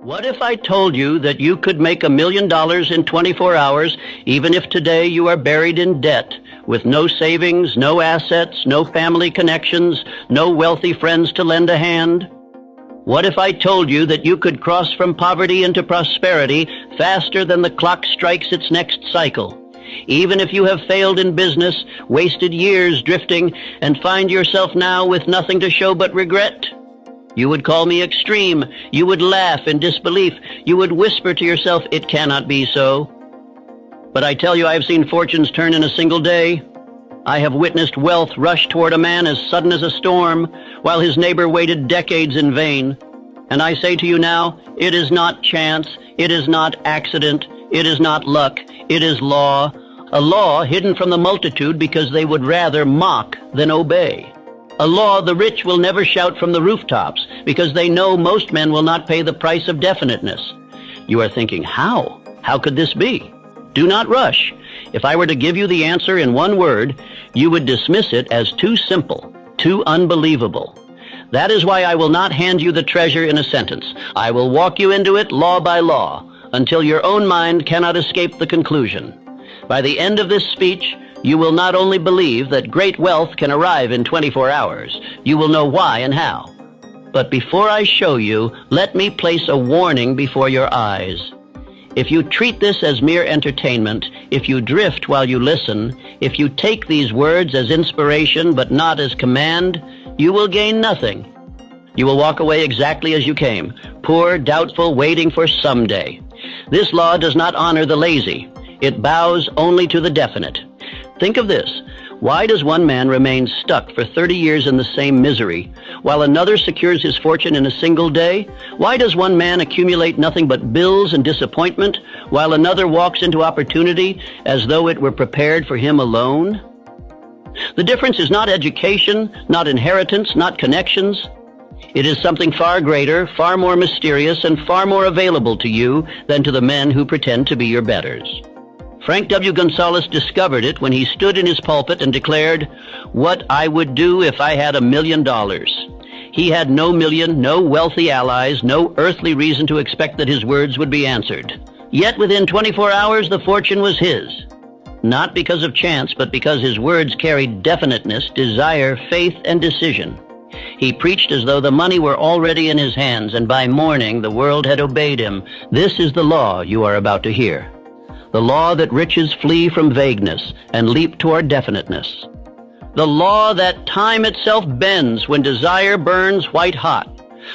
What if I told you that you could make $1 million in 24 hours, even if today you are buried in debt, with no savings, no assets, no family connections, no wealthy friends to lend a hand? What if I told you that you could cross from poverty into prosperity faster than the clock strikes its next cycle, even if you have failed in business, wasted years drifting, and find yourself now with nothing to show but regret? You would call me extreme. You would laugh in disbelief. You would whisper to yourself, "It cannot be so." But I tell you, I have seen fortunes turn in a single day. I have witnessed wealth rush toward a man as sudden as a storm, while his neighbor waited decades in vain. And I say to you now, it is not chance, it is not accident, it is not luck, it is law. A law hidden from the multitude because they would rather mock than obey. A law the rich will never shout from the rooftops because they know most men will not pay the price of definiteness. You are thinking, how? How could this be? Do not rush. If I were to give you the answer in one word, you would dismiss it as too simple, too unbelievable. That is why I will not hand you the treasure in a sentence. I will walk you into it law by law until your own mind cannot escape the conclusion. By the end of this speech, you will not only believe that great wealth can arrive in 24 hours, you will know why and how. But before I show you, let me place a warning before your eyes. If you treat this as mere entertainment, if you drift while you listen, if you take these words as inspiration but not as command, you will gain nothing. You will walk away exactly as you came, poor, doubtful, waiting for someday. This law does not honor the lazy. It bows only to the definite. Think of this. Why does one man remain stuck for 30 years in the same misery, while another secures his fortune in a single day? Why does one man accumulate nothing but bills and disappointment, while another walks into opportunity as though it were prepared for him alone? The difference is not education, not inheritance, not connections. It is something far greater, far more mysterious, and far more available to you than to the men who pretend to be your betters. Frank W. Gonzalez discovered it when he stood in his pulpit and declared, "What I would do if I had $1 million." He had no million, no wealthy allies, no earthly reason to expect that his words would be answered. Yet within 24 hours the fortune was his. Not because of chance, but because his words carried definiteness, desire, faith, and decision. He preached as though the money were already in his hands, and by morning the world had obeyed him. This is the law you are about to hear. The law that riches flee from vagueness and leap toward definiteness. The law that time itself bends when desire burns white hot.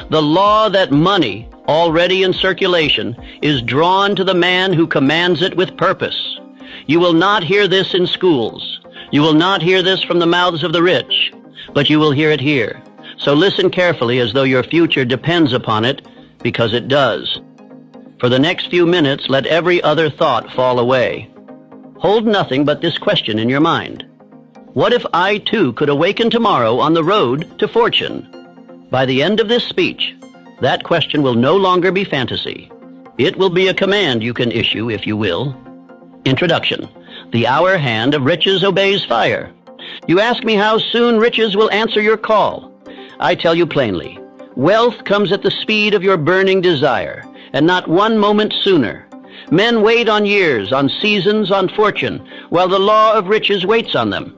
The law that money, already in circulation, is drawn to the man who commands it with purpose. You will not hear this in schools. You will not hear this from the mouths of the rich, but you will hear it here. So listen carefully as though your future depends upon it, because it does. For the next few minutes, let every other thought fall away. Hold nothing but this question in your mind. What if I too could awaken tomorrow on the road to fortune? By the end of this speech, that question will no longer be fantasy. It will be a command you can issue, if you will. Introduction. The hour hand of riches obeys fire. You ask me how soon riches will answer your call. I tell you plainly, wealth comes at the speed of your burning desire, and not one moment sooner. Men wait on years, on seasons, on fortune, while the law of riches waits on them.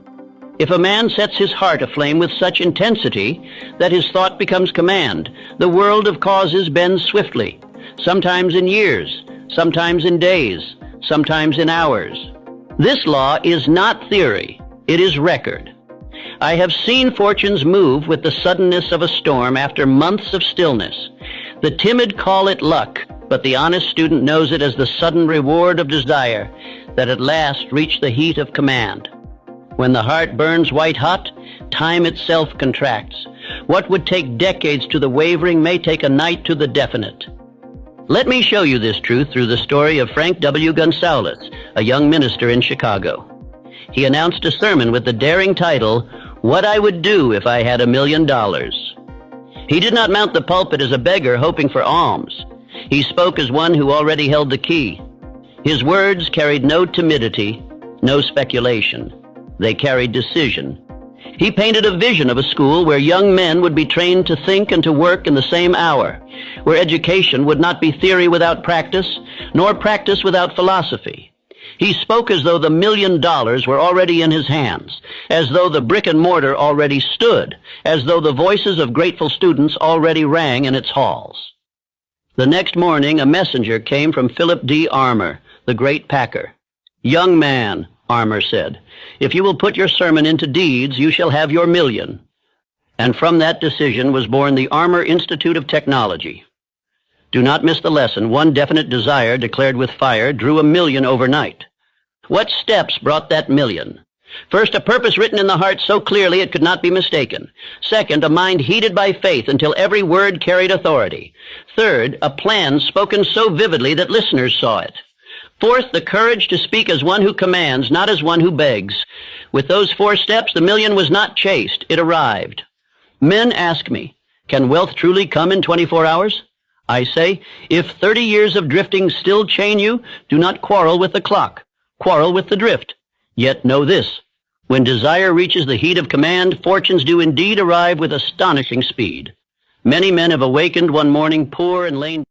If a man sets his heart aflame with such intensity that his thought becomes command, the world of causes bends swiftly, sometimes in years, sometimes in days, sometimes in hours. This law is not theory, it is record. I have seen fortunes move with the suddenness of a storm after months of stillness. The timid call it luck, but the honest student knows it as the sudden reward of desire that at last reached the heat of command. When the heart burns white hot, time itself contracts. What would take decades to the wavering may take a night to the definite. Let me show you this truth through the story of Frank W. Gonzalez, a young minister in Chicago. He announced a sermon with the daring title, "What I Would Do If I Had $1 Million." He did not mount the pulpit as a beggar hoping for alms. He spoke as one who already held the key. His words carried no timidity, no speculation. They carried decision. He painted a vision of a school where young men would be trained to think and to work in the same hour, where education would not be theory without practice, nor practice without philosophy. He spoke as though the $1 million were already in his hands, as though the brick and mortar already stood, as though the voices of grateful students already rang in its halls. The next morning, a messenger came from Philip D. Armour, the great packer. "Young man," Armour said, "if you will put your sermon into deeds, you shall have your $1 million." And from that decision was born the Armour Institute of Technology. Do not miss the lesson. One definite desire declared with fire drew $1 million overnight. What steps brought that $1 million? First, a purpose written in the heart so clearly it could not be mistaken. Second, a mind heated by faith until every word carried authority. Third, a plan spoken so vividly that listeners saw it. Fourth, the courage to speak as one who commands, not as one who begs. With those 4 steps, the $1 million was not chased. It arrived. Men ask me, can wealth truly come in 24 hours? I say, if 30 years of drifting still chain you, do not quarrel with the clock. Quarrel with the drift. Yet know this, when desire reaches the heat of command, fortunes do indeed arrive with astonishing speed. Many men have awakened one morning poor and lain